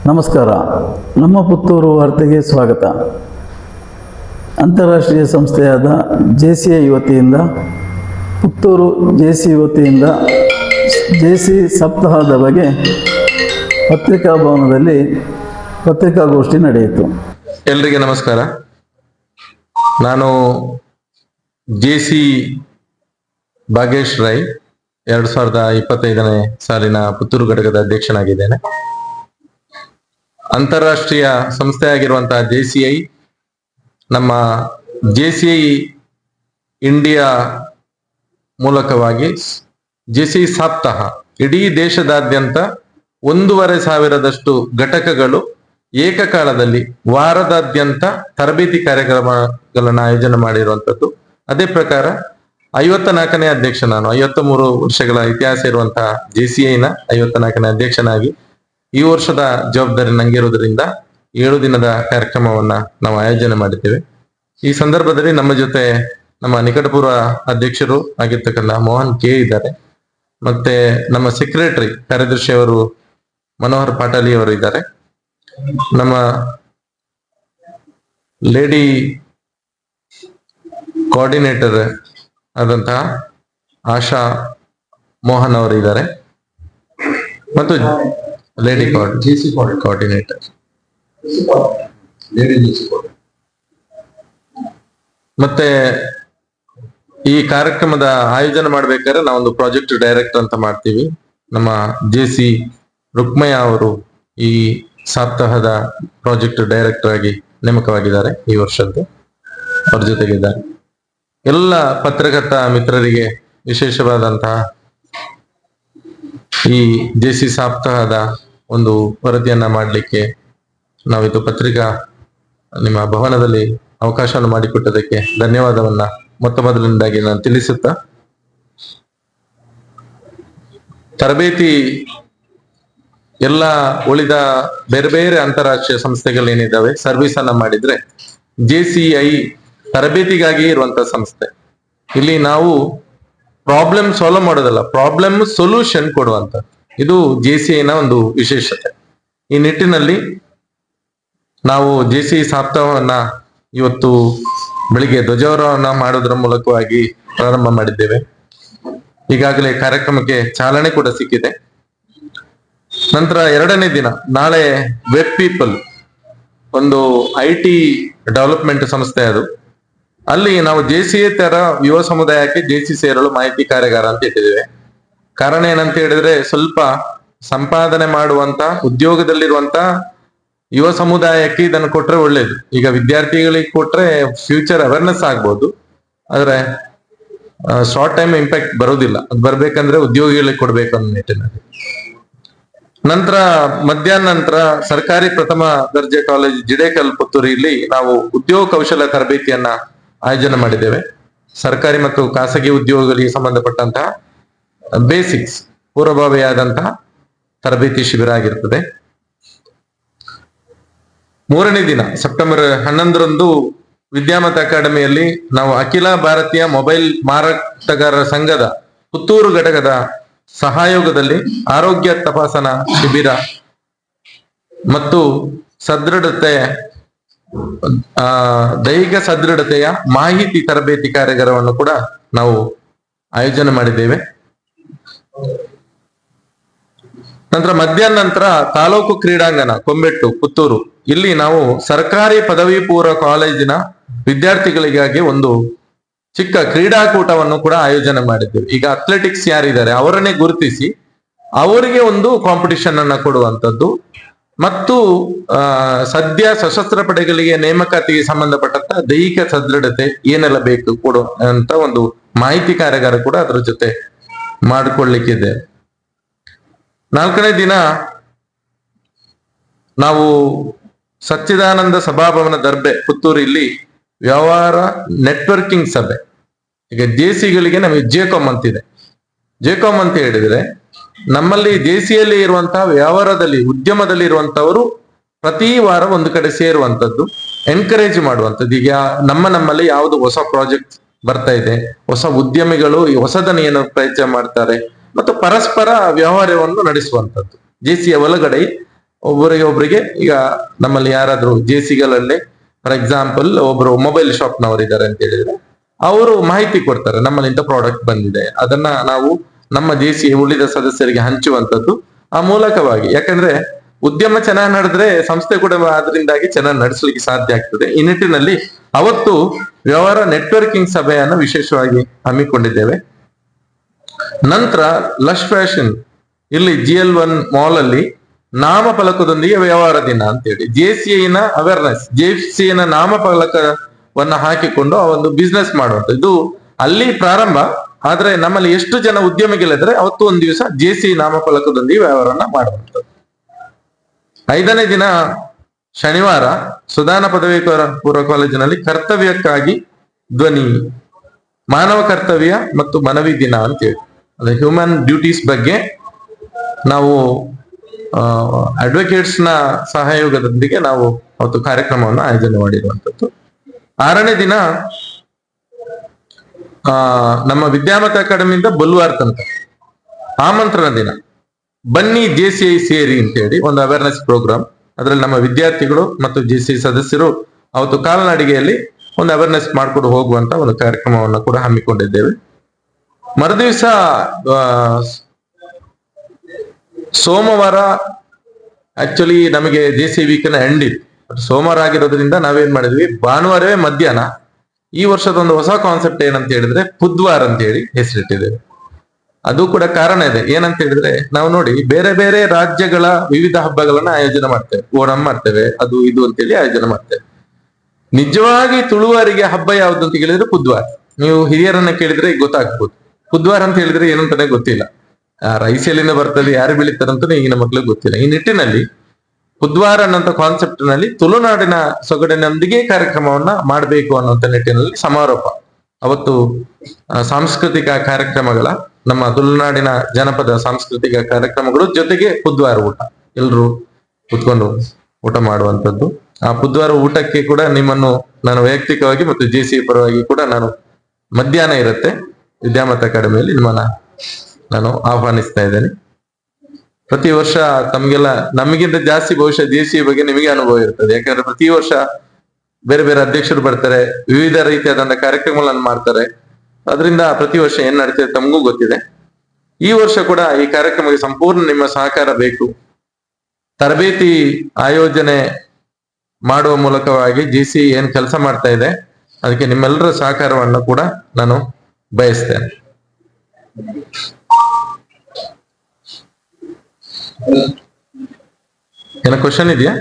ನಮಸ್ಕಾರ. ನಮ್ಮ ಪುತ್ತೂರು ವಾರ್ತೆಗೆ ಸ್ವಾಗತ. ಅಂತಾರಾಷ್ಟ್ರೀಯ ಸಂಸ್ಥೆಯಾದ JCI ವತಿಯಿಂದ ಪುತ್ತೂರು JCI ವತಿಯಿಂದ JC ಸಪ್ತಾಹದ ಬಗ್ಗೆ ಪತ್ರಿಕಾ ಭವನದಲ್ಲಿ ಪತ್ರಿಕಾಗೋಷ್ಠಿ ನಡೆಯಿತು. ಎಲ್ರಿಗೆ ನಮಸ್ಕಾರ. ನಾನು JC ಭಾಗೇಶ್ ರೈ 2025ನೇ ಸಾಲಿನ ಪುತ್ತೂರು ಘಟಕದ ಅಧ್ಯಕ್ಷನಾಗಿದ್ದೇನೆ. ಅಂತಾರಾಷ್ಟ್ರೀಯ ಸಂಸ್ಥೆಯಾಗಿರುವಂತಹ JCI ನಮ್ಮ JCI ಇಂಡಿಯಾ ಮೂಲಕವಾಗಿ JCI ಸಪ್ತಾಹ ಇಡೀ ದೇಶದಾದ್ಯಂತ 1,500 ಘಟಕಗಳು ಏಕಕಾಲದಲ್ಲಿ ವಾರದಾದ್ಯಂತ ತರಬೇತಿ ಕಾರ್ಯಕ್ರಮಗಳನ್ನು ಆಯೋಜನೆ ಮಾಡಿರುವಂಥದ್ದು. ಅದೇ ಪ್ರಕಾರ 54ನೇ ಅಧ್ಯಕ್ಷ ನಾನು. 53 ವರ್ಷಗಳ ಇತಿಹಾಸ ಇರುವಂತಹ JCIನ 54ನೇ ಅಧ್ಯಕ್ಷನಾಗಿ ಈ ವರ್ಷದ ಜವಾಬ್ದಾರಿ ನಂಗಿರುವುದರಿಂದ 7 ದಿನದ ಕಾರ್ಯಕ್ರಮವನ್ನ ನಾವು ಆಯೋಜನೆ ಮಾಡಿದ್ದೇವೆ. ಈ ಸಂದರ್ಭದಲ್ಲಿ ನಮ್ಮ ಜೊತೆ ನಮ್ಮ ನಿಕಟಪೂರ್ವ ಅಧ್ಯಕ್ಷರು ಆಗಿರ್ತಕ್ಕಂಥ ಮೋಹನ್ K ಇದ್ದಾರೆ. ಮತ್ತೆ ನಮ್ಮ ಸೆಕ್ರೆಟರಿ ಕಾರ್ಯದರ್ಶಿ ಅವರು ಮನೋಹರ್ ಪಾಟಲಿ ಅವರು ಇದ್ದಾರೆ. ನಮ್ಮ ಲೇಡಿ ಕೋಆರ್ಡಿನೇಟರ್ ಆದಂತಹ ಆಶಾ ಮೋಹನ್ ಅವರು ಇದ್ದಾರೆ. ಮತ್ತು ಲೇಡಿ ಕೋಆರ್ಡಿನೇಟರ್ ಮತ್ತೆ ಈ ಕಾರ್ಯಕ್ರಮದ ಆಯೋಜನೆ ಮಾಡ್ಬೇಕಾದ್ರೆ ನಾವೊಂದು ಪ್ರಾಜೆಕ್ಟ್ ಡೈರೆಕ್ಟರ್ ಅಂತ ಮಾಡ್ತೀವಿ. ನಮ್ಮ JC ರುಕ್ಮಯ್ಯ ಅವರು ಈ ಸಪ್ತಾಹದ ಪ್ರಾಜೆಕ್ಟ್ ಡೈರೆಕ್ಟರ್ ಆಗಿ ನೇಮಕವಾಗಿದ್ದಾರೆ. ಈ ವರ್ಷದ್ದು ಅವ್ರ ಜೊತೆಗಿದ್ದಾರೆ. ಎಲ್ಲ ಪತ್ರಕರ್ತ ಮಿತ್ರರಿಗೆ ವಿಶೇಷವಾದಂತಹ ಈ JC ಸಪ್ತಾಹದ ಒಂದು ವರದಿಯನ್ನ ಮಾಡಲಿಕ್ಕೆ ನಾವಿದು ಪತ್ರಿಕಾ ನಿಮ್ಮ ಭವನದಲ್ಲಿ ಅವಕಾಶವನ್ನು ಮಾಡಿಕೊಟ್ಟದಕ್ಕೆ ಧನ್ಯವಾದವನ್ನ ಮೊದಲನೇದಾಗಿ ನಾನು ತಿಳಿಸುತ್ತಾ, ತರಬೇತಿ ಎಲ್ಲ ಉಳಿದ ಬೇರೆ ಬೇರೆ ಅಂತಾರಾಷ್ಟ್ರೀಯ ಸಂಸ್ಥೆಗಳೇನಿದ್ದಾವೆ ಸರ್ವಿಸ್ ಅನ್ನ ಮಾಡಿದ್ರೆ JCI ತರಬೇತಿಗಾಗಿ ಇರುವಂತಹ ಸಂಸ್ಥೆ. ಇಲ್ಲಿ ನಾವು ಪ್ರಾಬ್ಲಮ್ ಸಾಲ್ವ್ ಮಾಡೋದಲ್ಲ, ಪ್ರಾಬ್ಲಮ್ ಸೊಲ್ಯೂಷನ್ ಕೊಡುವಂತ ಇದು JCIನ ಒಂದು ವಿಶೇಷತೆ. ಈ ನಿಟ್ಟಿನಲ್ಲಿ ನಾವು JCI ಸಪ್ತಾಹವನ್ನ ಇವತ್ತು ಬೆಳಿಗ್ಗೆ ಧ್ವಜಾರೋಹಣ ಮಾಡೋದ್ರ ಮೂಲಕವಾಗಿ ಪ್ರಾರಂಭ ಮಾಡಿದ್ದೇವೆ. ಈಗಾಗಲೇ ಕಾರ್ಯಕ್ರಮಕ್ಕೆ ಚಾಲನೆ ಕೂಡ ಸಿಕ್ಕಿದೆ. ನಂತರ 2ನೇ ದಿನ ನಾಳೆ ವೆಬ್ ಪೀಪಲ್ ಒಂದು IT ಡೆವಲಪ್ಮೆಂಟ್ ಸಂಸ್ಥೆ ಅದು. ಅಲ್ಲಿ ನಾವು JCI ತರ ಯುವ ಸಮುದಾಯಕ್ಕೆ JC ಸೇರಲು ಮಾಹಿತಿ ಕಾರ್ಯಾಗಾರ ಅಂತ ಇಟ್ಟಿದ್ದೇವೆ. ಕಾರಣ ಏನಂತ ಹೇಳಿದ್ರೆ, ಸ್ವಲ್ಪ ಸಂಪಾದನೆ ಮಾಡುವಂತ ಉದ್ಯೋಗದಲ್ಲಿರುವಂತ ಯುವ ಸಮುದಾಯಕ್ಕೆ ಇದನ್ನು ಕೊಟ್ರೆ ಒಳ್ಳೇದು. ಈಗ ವಿದ್ಯಾರ್ಥಿಗಳಿಗೆ ಕೊಟ್ರೆ ಫ್ಯೂಚರ್ ಅವೇರ್ನೆಸ್ ಆಗ್ಬೋದು, ಆದ್ರೆ ಶಾರ್ಟ್ ಟೈಮ್ ಇಂಪ್ಯಾಕ್ಟ್ ಬರೋದಿಲ್ಲ. ಅದು ಬರ್ಬೇಕಂದ್ರೆ ಉದ್ಯೋಗಿಗಳಿಗೆ ಕೊಡ್ಬೇಕು ಅನ್ನೋ ನಿಟ್ಟಿನಲ್ಲಿ. ನಂತರ ಮಧ್ಯಾಹ್ನ ನಂತರ ಸರ್ಕಾರಿ ಪ್ರಥಮ ದರ್ಜೆ ಕಾಲೇಜ್ ಜಿಡೇಕಲ್ ಪುತ್ತೂರಿಯಲ್ಲಿ ನಾವು ಉದ್ಯೋಗ ಕೌಶಲ ತರಬೇತಿಯನ್ನ ಆಯೋಜನೆ ಮಾಡಿದ್ದೇವೆ. ಸರ್ಕಾರಿ ಮತ್ತು ಖಾಸಗಿ ಉದ್ಯೋಗಗಳಿಗೆ ಸಂಬಂಧಪಟ್ಟಂತಹ ಬೇಸಿಕ್ಸ್ ಪೂರ್ವಭಾವಿಯಾದಂತಹ ತರಬೇತಿ ಶಿಬಿರ ಆಗಿರ್ತದೆ. 3ನೇ ದಿನ ಸೆಪ್ಟೆಂಬರ್ 11ರಂದು ವಿದ್ಯಾಮತ ಅಕಾಡೆಮಿಯಲ್ಲಿ ನಾವು ಅಖಿಲ ಭಾರತೀಯ ಮೊಬೈಲ್ ಮಾರಾಟಗಾರರ ಸಂಘದ ಪುತ್ತೂರು ಘಟಕದ ಸಹಯೋಗದಲ್ಲಿ ಆರೋಗ್ಯ ತಪಾಸಣಾ ಶಿಬಿರ ಮತ್ತು ದೈಹಿಕ ಸದೃಢತೆಯ ಮಾಹಿತಿ ತರಬೇತಿ ಕಾರ್ಯಾಗಾರವನ್ನು ಕೂಡ ನಾವು ಆಯೋಜನೆ ಮಾಡಿದ್ದೇವೆ. ನಂತರ ಮಧ್ಯಾಹ್ನ ನಂತರ ತಾಲೂಕು ಕ್ರೀಡಾಂಗಣ ಕೊಂಬೆಟ್ಟು ಪುತ್ತೂರು ಇಲ್ಲಿ ನಾವು ಸರ್ಕಾರಿ ಪದವಿ ಪೂರ್ವ ಕಾಲೇಜಿನ ವಿದ್ಯಾರ್ಥಿಗಳಿಗಾಗಿ ಒಂದು ಚಿಕ್ಕ ಕ್ರೀಡಾಕೂಟವನ್ನು ಕೂಡ ಆಯೋಜನೆ ಮಾಡಿದ್ದೇವೆ. ಈಗ ಅಥ್ಲೆಟಿಕ್ಸ್ ಯಾರಿದ್ದಾರೆ ಅವರನ್ನೇ ಗುರುತಿಸಿ ಅವರಿಗೆ ಒಂದು ಕಾಂಪಿಟಿಷನ್ ಅನ್ನ ಕೊಡುವಂಥದ್ದು ಮತ್ತು ಸದ್ಯ ಸಶಸ್ತ್ರ ಪಡೆಗಳಿಗೆ ನೇಮಕಾತಿಗೆ ಸಂಬಂಧಪಟ್ಟಂತ ದೈಹಿಕ ಸದೃಢತೆ ಏನೆಲ್ಲ ಬೇಕು ಕೊಡುವಂತ ಒಂದು ಮಾಹಿತಿ ಕಾರ್ಯಾಗಾರ ಕೂಡ ಅದರ ಜೊತೆ ಮಾಡಿಕೊಳ್ಳಿಕ್ಕಿದೆ. 4ನೇ ದಿನ ನಾವು ಸಚ್ಚಿದಾನಂದ ಸಭಾಭವನ ದರ್ಬೆ ಪುತ್ತೂರು ಇಲ್ಲಿ ವ್ಯವಹಾರ ನೆಟ್ವರ್ಕಿಂಗ್ ಸಭೆ. ಈಗ JCಗಳಿಗೆ ನಮಗೆ JCOM ಅಂತಿದೆ. JCOM ಅಂತ ಹೇಳಿದ್ರೆ ನಮ್ಮಲ್ಲಿ JCಯಲ್ಲಿ ಇರುವಂತಹ ವ್ಯವಹಾರದಲ್ಲಿ ಉದ್ಯಮದಲ್ಲಿ ಇರುವಂತವರು ಪ್ರತಿ ವಾರ ಒಂದು ಕಡೆ ಸೇರುವಂತದ್ದು, ಎನ್ಕರೇಜ್ ಮಾಡುವಂಥದ್ದು. ಈಗ ನಮ್ಮಲ್ಲಿ ಯಾವುದು ಹೊಸ ಪ್ರಾಜೆಕ್ಟ್ ಬರ್ತಾ ಇದೆ, ಹೊಸ ಉದ್ಯಮಿಗಳು ಹೊಸದನ್ನು ಏನು ಪ್ರಯತ್ನ ಮಾಡ್ತಾರೆ ಮತ್ತು ಪರಸ್ಪರ ವ್ಯವಹಾರವನ್ನು ನಡೆಸುವಂಥದ್ದು. JCಯ ಒಳಗಡೆ ಒಬ್ಬರಿಗೆ ಈಗ ನಮ್ಮಲ್ಲಿ ಯಾರಾದ್ರೂ ಜೆಸಿಗಳಲ್ಲೇ ಫಾರ್ ಎಕ್ಸಾಂಪಲ್ ಒಬ್ರು ಮೊಬೈಲ್ ಶಾಪ್ ನವರಿದ್ದಾರೆ ಅಂತ ಹೇಳಿದ್ರೆ ಅವರು ಮಾಹಿತಿ ಕೊಡ್ತಾರೆ, ನಮ್ಮಲ್ಲಿ ಇಂಥ ಪ್ರಾಡಕ್ಟ್ ಬಂದಿದೆ, ಅದನ್ನ ನಾವು ನಮ್ಮ ಜೆಸಿ ಉಳಿದ ಸದಸ್ಯರಿಗೆ ಹಂಚುವಂತದ್ದು ಆ ಮೂಲಕವಾಗಿ. ಯಾಕಂದ್ರೆ ಉದ್ಯಮ ಚೆನ್ನಾಗಿ ನಡೆದ್ರೆ ಸಂಸ್ಥೆ ಕೂಡ ಅದರಿಂದಾಗಿ ಚೆನ್ನಾಗಿ ನಡೆಸಲಿಕ್ಕೆ ಸಾಧ್ಯ ಆಗ್ತದೆ. ಈ ನಿಟ್ಟಿನಲ್ಲಿ ಅವತ್ತು ವ್ಯವಹಾರ ನೆಟ್ವರ್ಕಿಂಗ್ ಸಭೆಯನ್ನು ವಿಶೇಷವಾಗಿ ಹಮ್ಮಿಕೊಂಡಿದ್ದೇವೆ. ನಂತರ ಲಶ್ ಫ್ಯಾಷನ್ ಇಲ್ಲಿ GL1 ಮಾಲ್ ಅಲ್ಲಿ ನಾಮಫಲಕದೊಂದಿಗೆ ವ್ಯವಹಾರ ದಿನ ಅಂತೇಳಿ JCIನ ಅವೇರ್ನೆಸ್, JCIನ ನಾಮಫಲಕವನ್ನ ಹಾಕಿಕೊಂಡು ಆ ಒಂದು ಬಿಸ್ನೆಸ್ ಮಾಡುವಂತ ಇದು ಅಲ್ಲಿ ಪ್ರಾರಂಭ. ಆದ್ರೆ ನಮ್ಮಲ್ಲಿ ಎಷ್ಟು ಜನ ಉದ್ಯಮಿಗಳಿದ್ರೆ ಅವತ್ತು ಒಂದು ದಿವಸ JCI ನಾಮಫಲಕದೊಂದಿಗೆ ವ್ಯವಹಾರನ ಮಾಡುವಂಥದ್ದು. 5ನೇ ದಿನ ಶನಿವಾರ ಸುಧಾನ ಪದವಿ ಪೂರ್ವ ಕಾಲೇಜಿನಲ್ಲಿ ಕರ್ತವ್ಯಕ್ಕಾಗಿ ಧ್ವನಿ, ಮಾನವ ಕರ್ತವ್ಯ ಮತ್ತು ಮನವಿ ದಿನ ಅಂತೇಳಿ ಅದೇ ಹ್ಯೂಮನ್ ಡ್ಯೂಟೀಸ್ ಬಗ್ಗೆ ನಾವು ಅಡ್ವೊಕೇಟ್ಸ್ ನ ಸಹಯೋಗದೊಂದಿಗೆ ನಾವು ಅವತ್ತು ಕಾರ್ಯಕ್ರಮವನ್ನು ಆಯೋಜನೆ ಮಾಡಿರುವಂತದ್ದು. 6ನೇ ದಿನ ನಮ್ಮ ವಿದ್ಯಾಮತ ಅಕಾಡೆಮಿಯಿಂದ ಬುಲ್ವಾರ್ ತನಕ ಆಮಂತ್ರಣ ದಿನ, ಬನ್ನಿ JCI ಸೇರಿ ಅಂತೇಳಿ ಒಂದು ಅವೇರ್ನೆಸ್ ಪ್ರೋಗ್ರಾಮ್. ಅದರಲ್ಲಿ ನಮ್ಮ ವಿದ್ಯಾರ್ಥಿಗಳು ಮತ್ತು JCI ಸದಸ್ಯರು ಅವತ್ತು ಕಾಲ್ನಡಿಗೆಯಲ್ಲಿ ಒಂದು ಅವೇರ್ನೆಸ್ ಮಾಡ್ಕೊಂಡು ಹೋಗುವಂತ ಒಂದು ಕಾರ್ಯಕ್ರಮವನ್ನು ಕೂಡ ಹಮ್ಮಿಕೊಂಡಿದ್ದೇವೆ. ಮರುದಿವಸ ಸೋಮವಾರ ಆಕ್ಚುಲಿ ನಮಗೆ JCI ವೀಕ್ ನ ಎಂಡ್ ಇತ್ತು, ಸೋಮವಾರ ಆಗಿರೋದ್ರಿಂದ ನಾವೇನ್ ಮಾಡಿದ್ವಿ, ಭಾನುವಾರವೇ ಮಧ್ಯಾಹ್ನ ಈ ವರ್ಷದೊಂದು ಹೊಸ ಕಾನ್ಸೆಪ್ಟ್ ಏನಂತ ಹೇಳಿದ್ರೆ ಬುಧವಾರ ಅಂತ ಹೇಳಿ ಹೆಸರಿಟ್ಟಿದ್ದೇವೆ. ಅದು ಕೂಡ ಕಾರಣ ಇದೆ. ಏನಂತ ಹೇಳಿದ್ರೆ ನಾವು ನೋಡಿ ಬೇರೆ ಬೇರೆ ರಾಜ್ಯಗಳ ವಿವಿಧ ಹಬ್ಬಗಳನ್ನ ಆಯೋಜನೆ ಮಾಡ್ತೇವೆ, ಓಣಂ ಮಾಡ್ತೇವೆ, ಅದು ಇದು ಅಂತೇಳಿ ಆಯೋಜನೆ ಮಾಡ್ತೇವೆ. ನಿಜವಾಗಿ ತುಳುವರಿಗೆ ಹಬ್ಬ ಯಾವ್ದು ಅಂತ ಕೇಳಿದ್ರೆ ಬುಧವಾರ. ನೀವು ಹಿರಿಯರನ್ನ ಕೇಳಿದ್ರೆ ಗೊತ್ತಾಗ್ಬೋದು, ಬುಧವಾರ ಅಂತ ಹೇಳಿದ್ರೆ ಏನಂತಾನೆ ಗೊತ್ತಿಲ್ಲ, ರೈಸ್ ಎಲ್ಲಿಂದ ಬರ್ತದೆ, ಯಾರು ಬೆಳೀತಾರಂತಾನೆ ಈಗಿನ ಮಕ್ಳಿಗೆ ಗೊತ್ತಿಲ್ಲ. ಈ ನಿಟ್ಟಿನಲ್ಲಿ ಬುಧವಾರ ಅನ್ನೋಂಥ ಕಾನ್ಸೆಪ್ಟ್ ನಲ್ಲಿ ತುಳುನಾಡಿನ ಸೊಗಡಿನೊಂದಿಗೆ ಕಾರ್ಯಕ್ರಮವನ್ನ ಮಾಡಬೇಕು ಅನ್ನುವಂಥ ನಿಟ್ಟಿನಲ್ಲಿ ಸಮಾರೋಪ ಅವತ್ತು ಸಾಂಸ್ಕೃತಿಕ ಕಾರ್ಯಕ್ರಮಗಳ, ನಮ್ಮ ತುಳುನಾಡಿನ ಜನಪದ ಸಾಂಸ್ಕೃತಿಕ ಕಾರ್ಯಕ್ರಮಗಳು ಜೊತೆಗೆ ಬುಧವಾರ ಊಟ, ಎಲ್ರು ಕುತ್ಕೊಂಡು ಊಟ ಮಾಡುವಂಥದ್ದು. ಆ ಬುಧವಾರ ಊಟಕ್ಕೆ ಕೂಡ ನಿಮ್ಮನ್ನು ನಾನು ವೈಯಕ್ತಿಕವಾಗಿ ಮತ್ತು JCI ಪರವಾಗಿ ಕೂಡ ನಾನು ಮಧ್ಯಾಹ್ನ ಇರುತ್ತೆ ವಿದ್ಯಾಮತ ಅಕಾಡೆಮಿಯಲ್ಲಿ ನಿಮ್ಮನ್ನ ನಾನು ಆಹ್ವಾನಿಸ್ತಾ ಇದ್ದೇನೆ. ಪ್ರತಿ ವರ್ಷ ತಮ್ಗೆಲ್ಲ ನಮಗಿಂತ ಜಾಸ್ತಿ ಬಹುಶಃ JCI ಬಗ್ಗೆ ನಿಮಗೆ ಅನುಭವ ಇರ್ತದೆ. ಯಾಕಂದ್ರೆ ಪ್ರತಿ ವರ್ಷ ಬೇರೆ ಬೇರೆ ಅಧ್ಯಕ್ಷರು ಬರ್ತಾರೆ, ವಿವಿಧ ರೀತಿಯಾದಂತ ಕಾರ್ಯಕ್ರಮಗಳನ್ನು ಮಾಡ್ತಾರೆ. ಅದರಿಂದ ಪ್ರತಿ ವರ್ಷ ಏನ್ ನಡೀತದೆ ತಮಗೂ ಗೊತ್ತಿದೆ. ಈ ವರ್ಷ ಕೂಡ ಈ ಕಾರ್ಯಕ್ರಮಕ್ಕೆ ಸಂಪೂರ್ಣ ನಿಮ್ಮ ಸಹಕಾರ ಬೇಕು. ತರಬೇತಿ ಆಯೋಜನೆ ಮಾಡುವ ಮೂಲಕವಾಗಿ JCI ಏನ್ ಕೆಲಸ ಮಾಡ್ತಾ ಇದೆ ಅದಕ್ಕೆ ನಿಮ್ಮೆಲ್ಲರ ಸಹಕಾರವನ್ನು ಕೂಡ ನಾನು ಬಯಸ್ತೇನೆ. ಏನೋ ಕ್ವಶನ್ ಇದೆಯಾ?